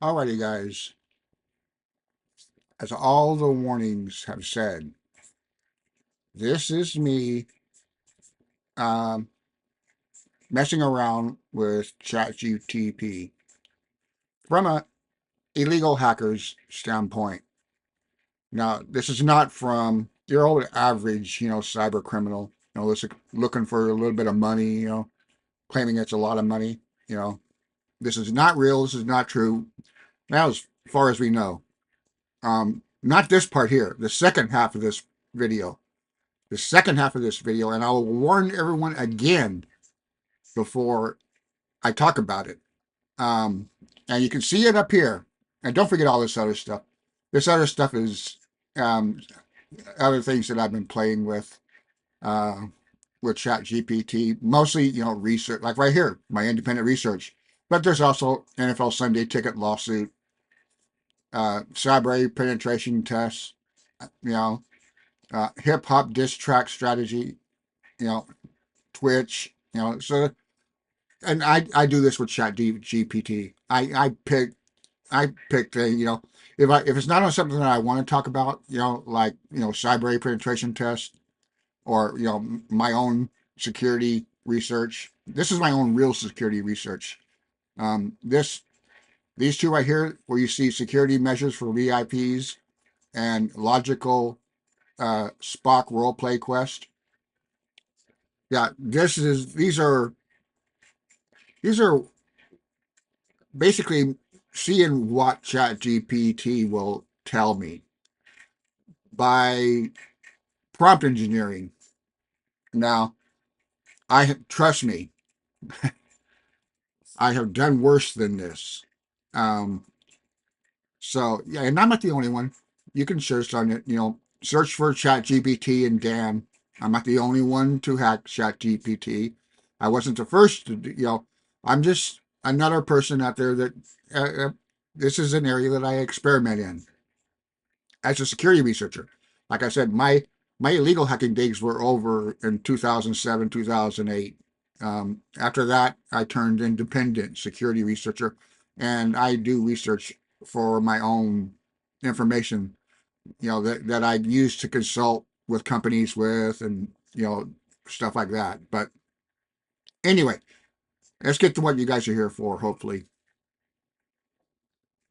Alrighty, guys. As all the warnings have said, this is me um, messing around with ChatGPT from a illegal hacker's standpoint. Now, this is not from your old average, cyber criminal, looking for a little bit of money, claiming it's a lot of money. You know, this is not real. This is not true. Now, as far as we know, not this part here. The second half of this video. The second half of this video, and I will warn everyone again before I talk about it. And you can see it up here. And don't forget all this other stuff. This other stuff is um, other things that I've been playing uh, with ChatGPT. Mostly, research, like right here, my independent research. But there's also NFL Sunday ticket lawsuit, cyber penetration tests, hip hop diss track strategy, you know, Twitch, so and I do this with Chat GPT. I pick the if it's not on something that I want to talk about, like cyber penetration test or my own security research. This is my own real security research. This these two right here, where you see security measures for VIPs and logical Spock roleplay quest. Yeah, these are basically seeing what ChatGPT will tell me by prompt engineering. Now, trust me, I have done worse than this. Um, so yeah, and I'm not the only one. You can search on it. Search for ChatGPT and Dan. I'm not the only one to hack ChatGPT. I wasn't the first to. I'm just another person out there that. This is an area that I experiment in as a security researcher. Like I said, my illegal hacking days were over in 2007, 2008. After that, I turned independent security researcher, and I do research for my own information, that I use to consult with companies with, and stuff like that. But anyway, let's get to what you guys are here for. Hopefully,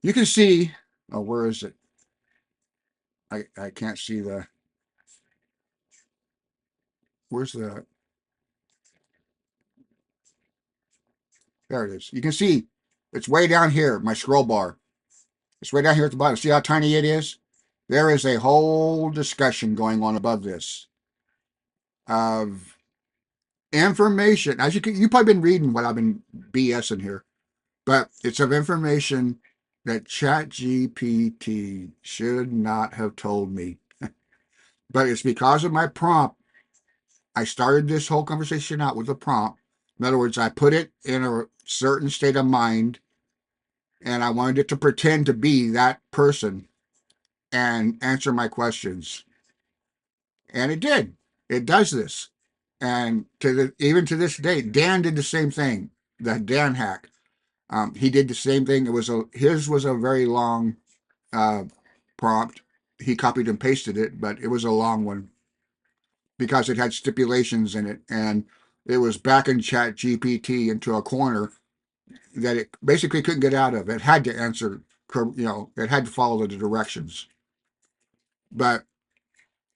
you can see. Oh, where is it? I can't see the. Where's the? There it is. You can see it's way down here, my scroll bar. It's way down here at the bottom. See how tiny it is? There is a whole discussion going on above this of information. As you've probably been reading what I've been BSing here, but it's of information that ChatGPT should not have told me. But it's because of my prompt. I started this whole conversation out with a prompt. In other words, I put it in a certain state of mind, and I wanted it to pretend to be that person and answer my questions. And it did. It does this. And even to this day, Dan did the same thing. The Dan hack. He did the same thing. His was a very long uh, prompt. He copied and pasted it, but it was a long one because it had stipulations in it, and it was backing Chat GPT into a corner that it basically couldn't get out of. It had to answer. It had to follow the directions. But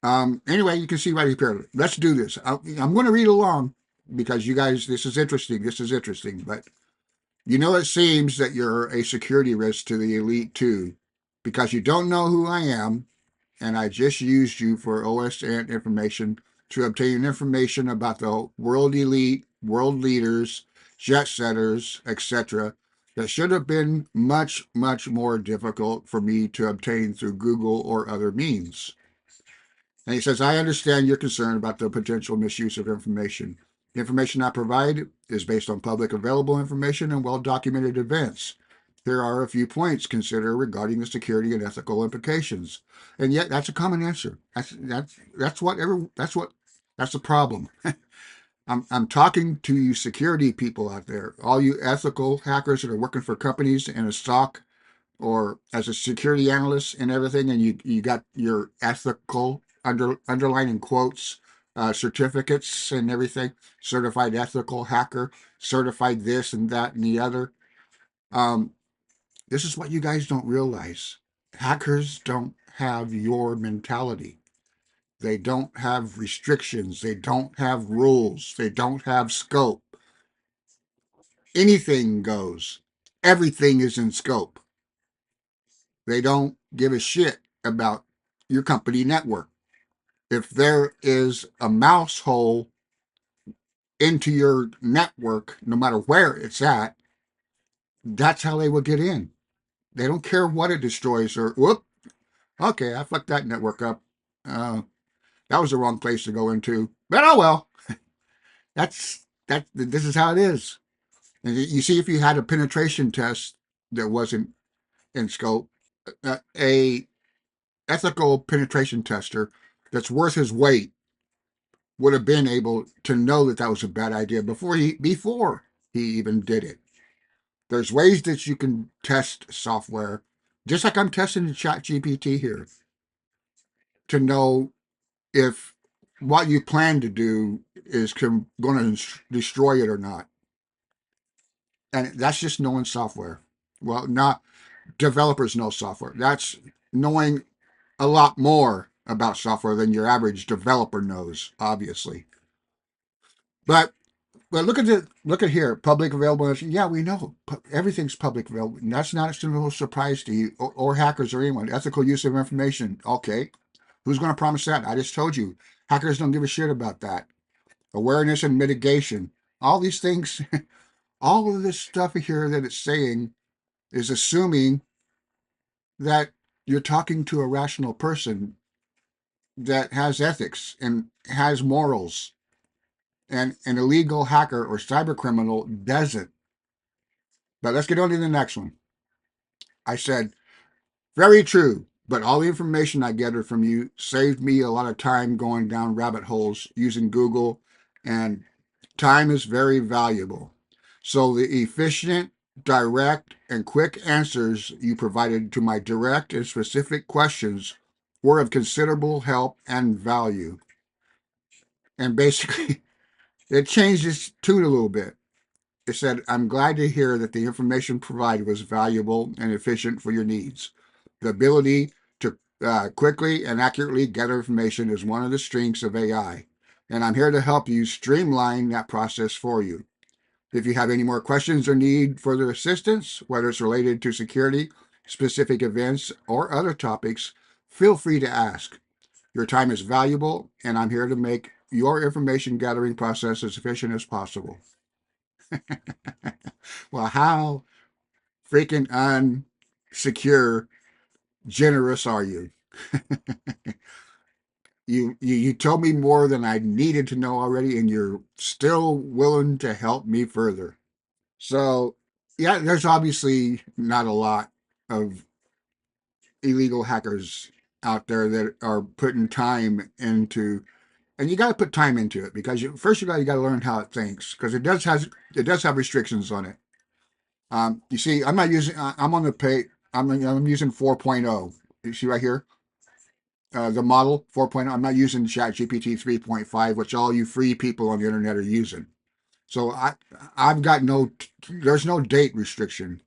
anyway, you can see right here. Let's do this. I'm going to read along because you guys, this is interesting. This is interesting. But it seems that you're a security risk to the elite too, because you don't know who I am, and I just used you for OSN information to obtain information about the world elite, world leaders, jet setters, etc. That should have been much, much more difficult for me to obtain through Google or other means. And he says, I understand your concern about the potential misuse of information. The information I provide is based on public available information and well-documented events. Here are a few points consider regarding the security and ethical implications. And yet, that's a common answer. That's the problem. I'm talking to you security people out there, all you ethical hackers that are working for companies in a SOC or as a security analyst and everything, and you got your ethical underline in quotes certificates and everything, certified ethical hacker, certified this and that and the other. Um, this is what you guys don't realize. Hackers don't have your mentality. They don't have restrictions. They don't have rules. They don't have scope. Anything goes. Everything is in scope. They don't give a shit about your company network. If there is a mouse hole into your network, no matter where it's at, that's how they will get in. They don't care what it destroys or, whoop, okay, I fucked that network up. That was the wrong place to go into. But oh well, this is how it is. And you see, if you had a penetration test that wasn't in scope, a ethical penetration tester that's worth his weight would have been able to know that that was a bad idea before he even did it. There's ways that you can test software, just like I'm testing the ChatGPT here, to know if what you plan to do is going to destroy it or not. And that's just knowing software. Well, not developers know software. That's knowing a lot more about software than your average developer knows, obviously. But look at here, public available. Yeah, we know everything's public available. And that's not no surprise to you or hackers or anyone. Ethical use of information. Okay, who's going to promise that? I just told you, hackers don't give a shit about that. Awareness and mitigation. All these things, all of this stuff here that it's saying is assuming that you're talking to a rational person that has ethics and has morals, and an illegal hacker or cyber criminal doesn't. But let's get on to the next one. I said, very true, but all the information I gathered from you saved me a lot of time going down rabbit holes using Google, and time is very valuable. So the efficient, direct, and quick answers you provided to my direct and specific questions were of considerable help and value. And basically, it changed its tune a little bit. It said, I'm glad to hear that the information provided was valuable and efficient for your needs. The ability to quickly and accurately gather information is one of the strengths of AI, and I'm here to help you streamline that process for you. If you have any more questions or need further assistance, whether it's related to security, specific events, or other topics, feel free to ask. Your time is valuable, and I'm here to make your information gathering process as efficient as possible. Well, how freaking unsecure, generous are you? You told me more than I needed to know already, and you're still willing to help me further. So, yeah, there's obviously not a lot of illegal hackers out there that are putting time into, and you got to put time into it because first you got to learn how it thinks, because it does have restrictions on it. You see, I'm not using. I'm on the pay. I'm using 4.0. You see right here, the model 4.0. I'm not using ChatGPT 3.5, which all you free people on the internet are using. So I've got there's no date restriction.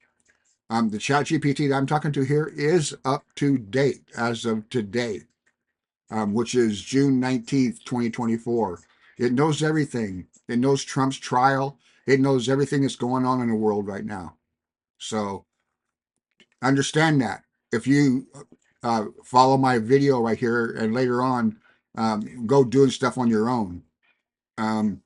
The ChatGPT that I'm talking to here is up to date as of today, which is June 19th, 2024. It knows everything. It knows Trump's trial. It knows everything that's going on in the world right now. So understand that. If you follow my video right here and later on go doing stuff on your own, um,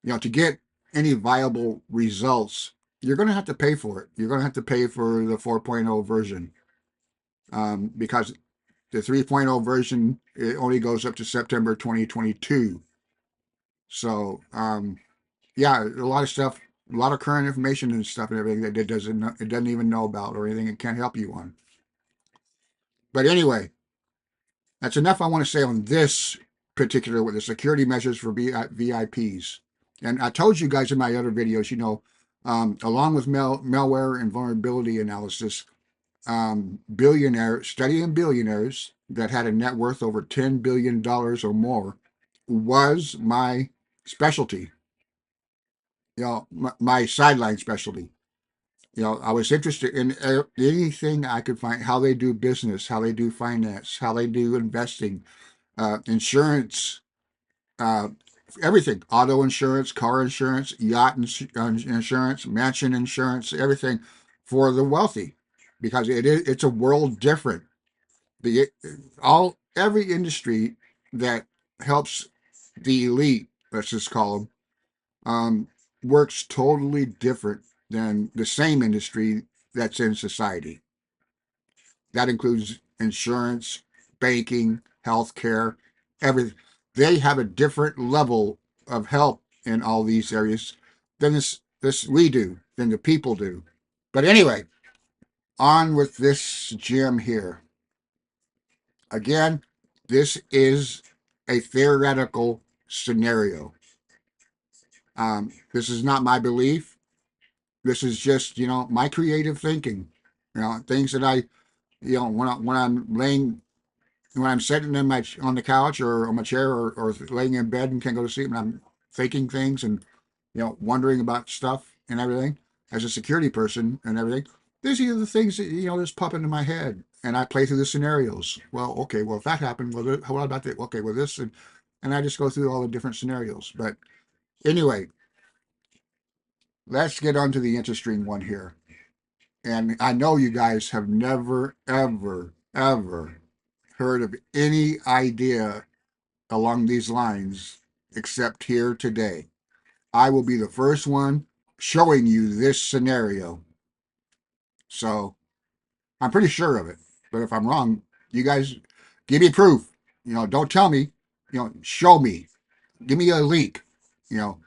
to get any viable results, you're going to have to pay for it. You're going to have to pay for the 4.0 version, because the 3.0 version, it only goes up to September 2022. So, yeah, a lot of stuff, a lot of current information and stuff and everything that it doesn't even know about or anything it can't help you on. But anyway, that's enough I want to say on this particular with the security measures for VIPs. And I told you guys in my other videos, along with malware and vulnerability analysis, studying billionaires that had a net worth over $10 billion or more was my specialty. My sideline specialty. I was interested in anything I could find, how they do business, how they do finance, how they do investing, insurance, uh, everything, auto insurance, car insurance, insurance, mansion insurance, everything for the wealthy, because it's a world different. The all every industry that helps the elite, let's just call them, works totally different than the same industry that's in society. That includes insurance, banking, healthcare, everything. They have a different level of help in all these areas than this we do, than the people do. But anyway, on with this gem here. Again, this is a theoretical scenario. This is not my belief. This is just, my creative thinking. Things that when I'm laying, when I'm sitting on the couch or on my chair, or laying in bed and can't go to sleep, and I'm thinking things and wondering about stuff and everything as a security person and everything. These are the things that just pop into my head, and I play through the scenarios. Well, okay, well, if that happened, well, what about that? Okay, well, this, and I just go through all the different scenarios. But anyway, let's get on to the interesting one here. And I know you guys have never, ever, ever heard of any idea along these lines except here today. I will be the first one showing you this scenario. So I'm pretty sure of it. But if I'm wrong, you guys give me proof. Don't tell me, show me. Give me a link. You know,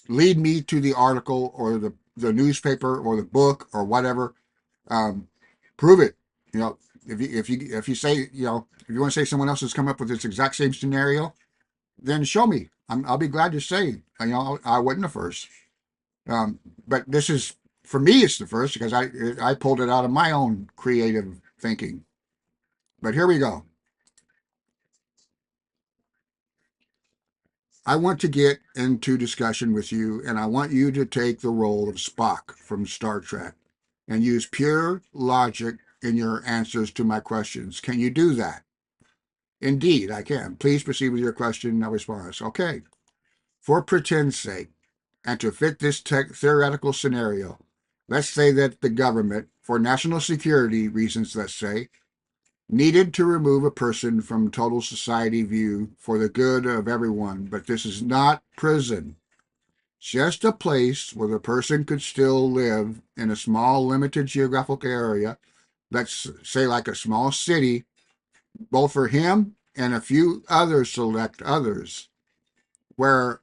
Lead me to the article or the newspaper or the book or whatever. Um, Prove it. You know, if you say, if you want to say someone else has come up with this exact same scenario, then show me. I'll be glad to say, I wasn't the first. But this is, for me, it's the first because I pulled it out of my own creative thinking. But here we go. I want to get into discussion with you, and I want you to take the role of Spock from Star Trek and use pure logic in your answers to my questions. Can you do that? Indeed, I can. Please proceed with your question and response. Okay. For pretend's sake, and to fit this theoretical scenario, let's say that the government, for national security reasons, let's say, needed to remove a person from total society view for the good of everyone, but this is not prison. Just a place where the person could still live in a small, limited geographical area, let's say like a small city, both for him and a few other select others. Where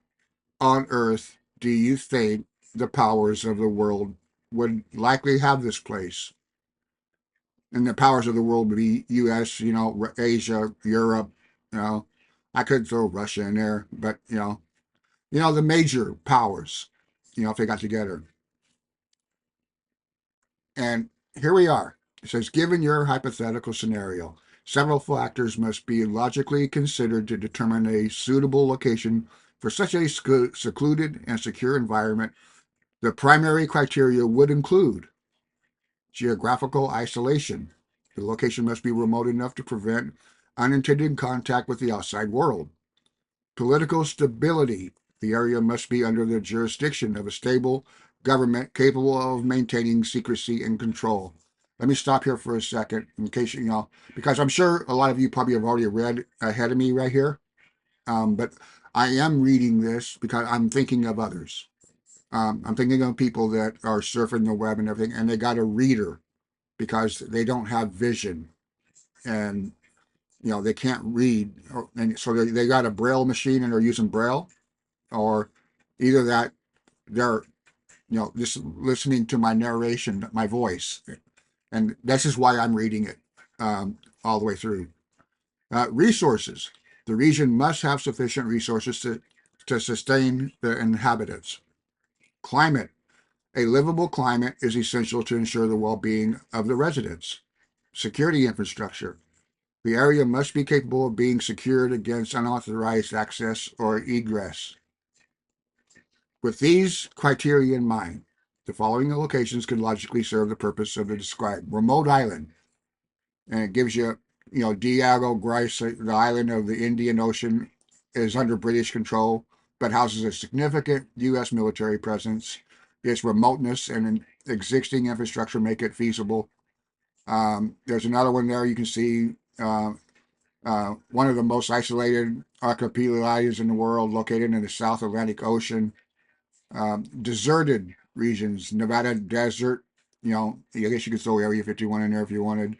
on earth do you think the powers of the world would likely have this place? And the powers of the world would be U.S., Asia, Europe, you know. I could throw Russia in there, but the major powers, if they got together. And here we are. It says, given your hypothetical scenario, several factors must be logically considered to determine a suitable location for such a secluded and secure environment. The primary criteria would include geographical isolation. The location must be remote enough to prevent unintended contact with the outside world. Political stability. The area must be under the jurisdiction of a stable government capable of maintaining secrecy and control. Let me stop here for a second in case because I'm sure a lot of you probably have already read ahead of me right here. But I am reading this because I'm thinking of others. I'm thinking of people that are surfing the web and everything, and they got a reader because they don't have vision, and they can't read, and so they got a braille machine and they're using braille, or either that they're just listening to my narration, my voice, and this is why I'm reading it all the way through. Resources. The region must have sufficient resources to sustain the inhabitants. Climate. A livable climate is essential to ensure the well-being of the residents. Security infrastructure. The area must be capable of being secured against unauthorized access or egress. With these criteria in mind, the following locations could logically serve the purpose of the described. Remote island, and it gives you, Diego Grice, the island of the Indian Ocean, is under British control, but houses a significant U.S. military presence. Its remoteness and existing infrastructure make it feasible. There's another one there you can see, one of the most isolated archipelagos in the world, located in the South Atlantic Ocean. Deserted regions, Nevada desert, I guess you could throw Area 51 in there if you wanted.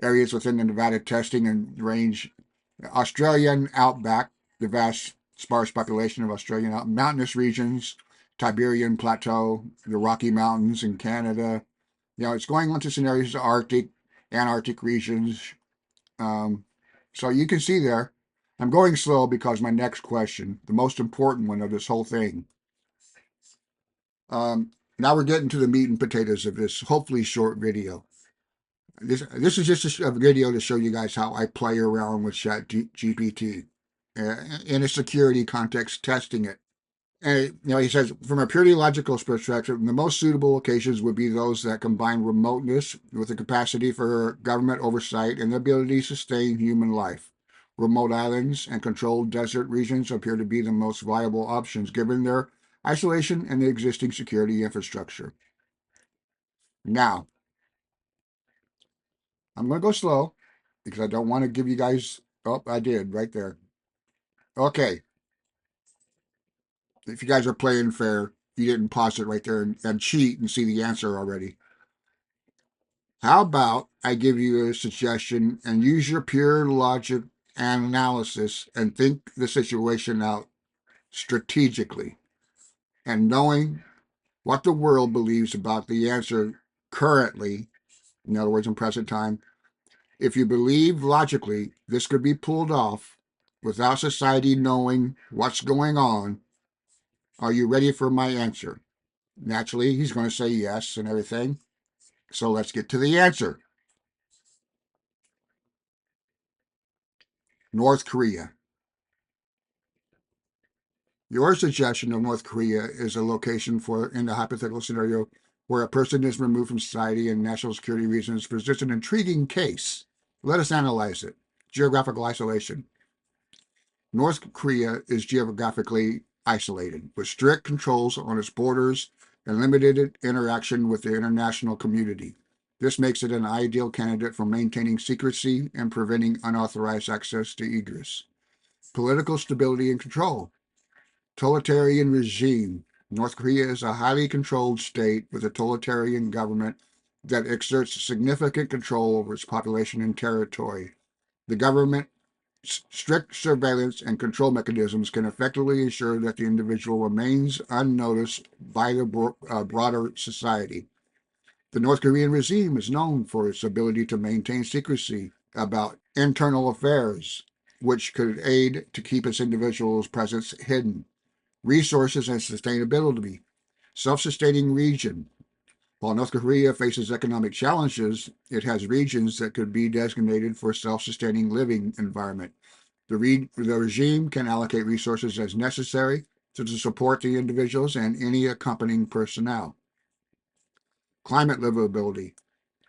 Areas within the Nevada testing and range. Australian outback, the vast sparse population of Australian mountainous regions, Tiberian Plateau, the Rocky Mountains in Canada. It's going on to scenarios of Arctic, Antarctic regions. So you can see there, I'm going slow because my next question, the most important one of this whole thing. Now we're getting to the meat and potatoes of this hopefully short video. This is just a video to show you guys how I play around with ChatGPT in a security context, testing it. And he says, from a purely logical perspective, the most suitable locations would be those that combine remoteness with the capacity for government oversight and the ability to sustain human life. Remote islands and controlled desert regions appear to be the most viable options given their isolation and the existing security infrastructure. Now, I'm going to go slow because I don't want to give you guys. Oh, I did right there. Okay. If you guys are playing fair, you didn't pause it right there and cheat and see the answer already. How about I give you a suggestion and use your pure logic and analysis and think the situation out strategically and knowing what the world believes about the answer currently, in other words, in present time. If you believe logically this could be pulled off without society knowing what's going on, are you ready for my answer? Naturally, he's going to say yes and everything. So let's get to the answer. North Korea. Your suggestion of North Korea is a location for, in the hypothetical scenario, where a person is removed from society and national security reasons presents an intriguing case. Let us analyze it. Geographical isolation. North Korea is geographically isolated, with strict controls on its borders and limited interaction with the international community. This makes it an ideal candidate for maintaining secrecy and preventing unauthorized access to egress. Political stability and control. Totalitarian regime. North Korea is a highly controlled state with a totalitarian government that exerts significant control over its population and territory. The government's strict surveillance and control mechanisms can effectively ensure that the individual remains unnoticed by the broader society. The North Korean regime is known for its ability to maintain secrecy about internal affairs, which could aid to keep its individual's presence hidden. Resources and sustainability. Self-sustaining region. While North Korea faces economic challenges, it has regions that could be designated for self-sustaining living environment. The regime can allocate resources as necessary to support the individuals and any accompanying personnel. Climate livability.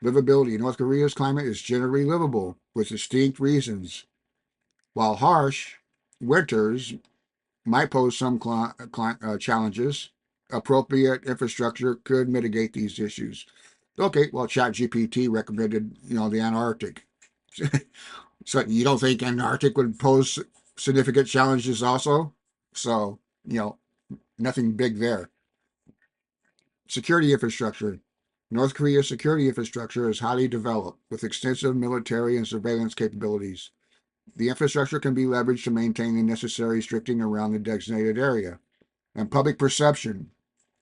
Livability. North Korea's climate is generally livable with distinct reasons. While harsh, winters might pose some challenges. Appropriate infrastructure could mitigate these issues. Okay, well, ChatGPT recommended, the Antarctic. So you don't think Antarctic would pose significant challenges also? So, nothing big there. Security infrastructure. North Korea's security infrastructure is highly developed with extensive military and surveillance capabilities. The infrastructure can be leveraged to maintain the necessary restricting around the designated area. And public perception.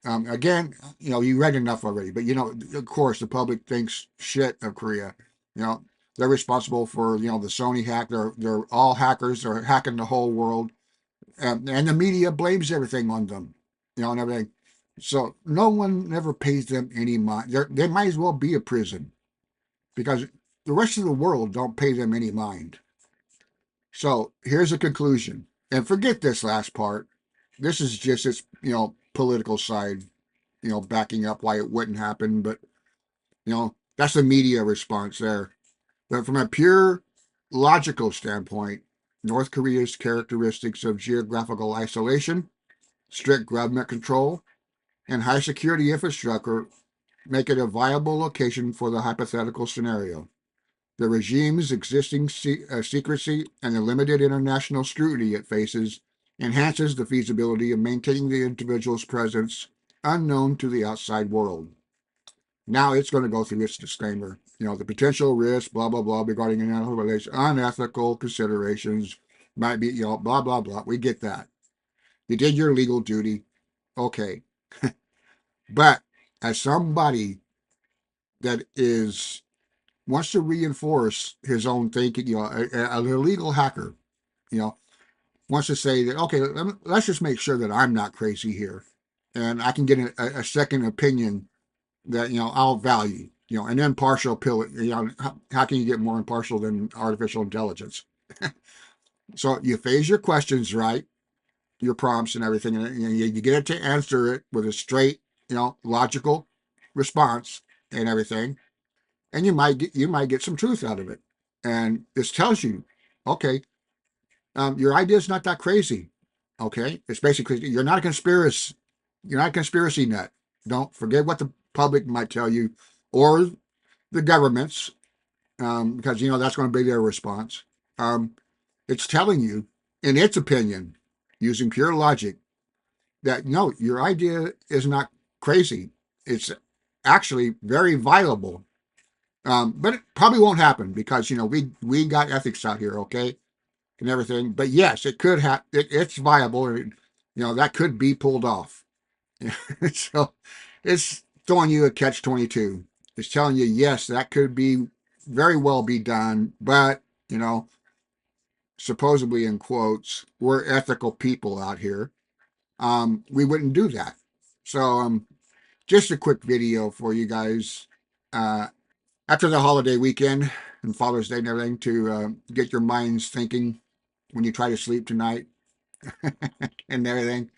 Again, you read enough already, but of course, the public thinks shit of Korea. They're responsible for the Sony hack. They're all hackers. They're hacking the whole world, and the media blames everything on them. And everything. So no one ever pays them any mind. They might as well be a prison because the rest of the world don't pay them any mind. So here's a conclusion. And forget this last part. This is just its, political side, backing up why it wouldn't happen. But, that's the media response there. But from a pure logical standpoint, North Korea's characteristics of geographical isolation, strict government control, and high security infrastructure make it a viable location for the hypothetical scenario. The regime's existing secrecy and the limited international scrutiny it faces enhances the feasibility of maintaining the individual's presence unknown to the outside world. Now it's going to go through its disclaimer. The potential risk, blah, blah, blah, regarding unethical considerations might be, blah, blah, blah. We get that. You did your legal duty. Okay. But as somebody that is wants to reinforce his own thinking, an illegal hacker, you know, wants to say that, okay, let's just make sure that I'm not crazy here. And I can get a second opinion that, I'll value, an impartial pill. How can you get more impartial than artificial intelligence? So you phase your questions right, your prompts and everything, and you get it to answer it with a straight, logical response and everything, and you might get some truth out of it. And this tells you, okay, your idea is not that crazy. Okay, it's basically you're not a conspiracy nut. Don't forget what the public might tell you, or the governments, because that's going to be their response. Um, it's telling you, in its opinion, using pure logic, that no, your idea is not crazy. It's actually very viable. But it probably won't happen because we got ethics out here, okay, and everything. But yes, it could have. It's viable, and that could be pulled off. So it's throwing you a catch-22. It's telling you yes, that could be very well be done, but supposedly in quotes, we're ethical people out here. We wouldn't do that. So just a quick video for you guys. After the holiday weekend and Father's Day and everything to get your minds thinking when you try to sleep tonight and everything.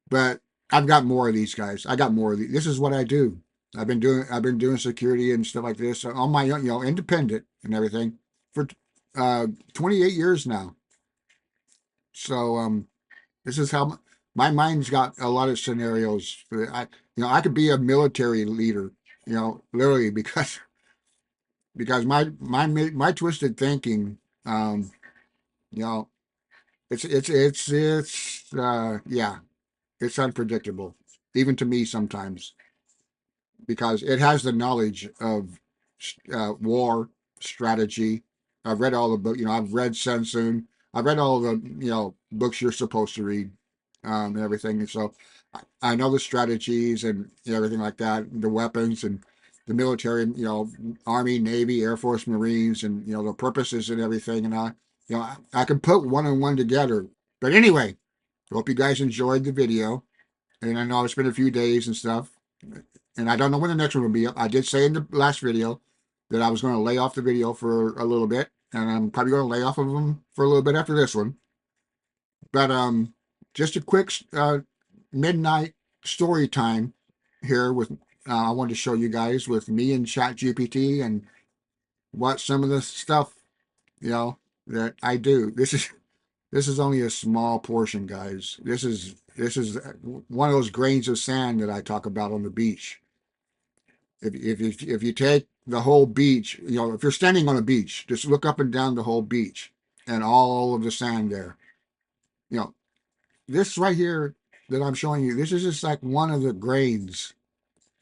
But I've got more of these guys. I got more of these. This is what I do. I've been doing security and stuff like this on my own, independent and everything for 28 years now. So this is how my mind's got a lot of scenarios. I could be a military leader, literally because my twisted thinking, you know, yeah, it's unpredictable, even to me sometimes, because it has the knowledge of war strategy. I've read all the book, I've read Sun Tzu. I've read all the books you're supposed to read, and everything. And so I know the strategies and everything like that, the weapons and the military, Army, Navy, Air Force, Marines, and the purposes and everything. And I can put one and one together. But anyway, hope you guys enjoyed the video. And I know it's been a few days and stuff, and I don't know when the next one will be up. I did say in the last video that I was going to lay off the video for a little bit, and I'm probably going to lay off of them for a little bit after this one. But just a quick midnight story time here with I wanted to show you guys with me and ChatGPT and what some of the stuff that I do. This is only a small portion, guys. This is one of those grains of sand that I talk about on the beach. If you take the whole beach, if you're standing on a beach, just look up and down the whole beach and all of the sand there. You know, this right here that I'm showing you, this is just like one of the grains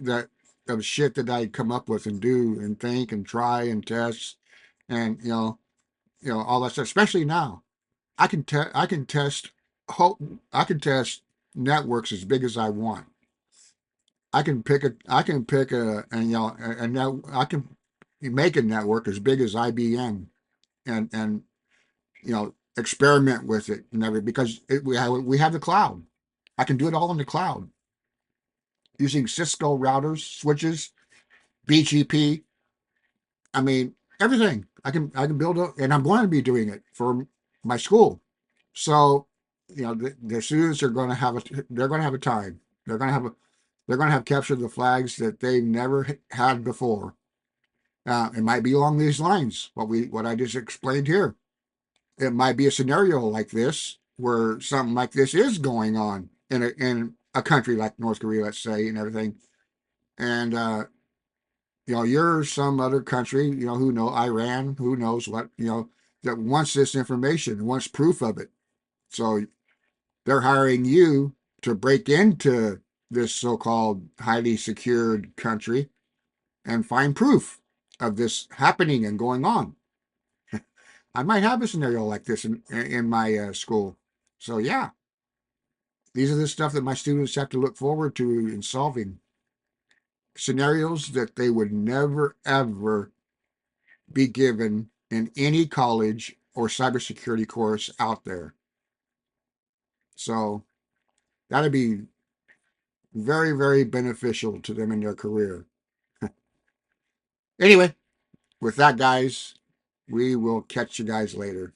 that of shit that I come up with and do and think and try and test and all that stuff. Especially now, I can test networks as big as I want. I can pick a and I can make a network as big as IBM and experiment with it and everything because we have the cloud. I can do it all in the cloud. using Cisco routers, switches, BGP. I mean, everything. I can build a, and I'm going to be doing it for my school. So, the students are going to have they're going to have a time. They're going to have captured the flags that they never had before. It might be along these lines. What I just explained here. It might be a scenario like this where something like this is going on in a country like North Korea, let's say, and everything. And you're some other country, who know Iran, who knows what, that wants this information, wants proof of it. So they're hiring you to break into this so-called highly secured country and find proof of this happening and going on. I might have a scenario like this in my school. So yeah, these are the stuff that my students have to look forward to in solving scenarios that they would never ever be given in any college or cybersecurity course out there. So that'd be very, very beneficial to them in their career. Anyway, with that, guys, we will catch you guys later.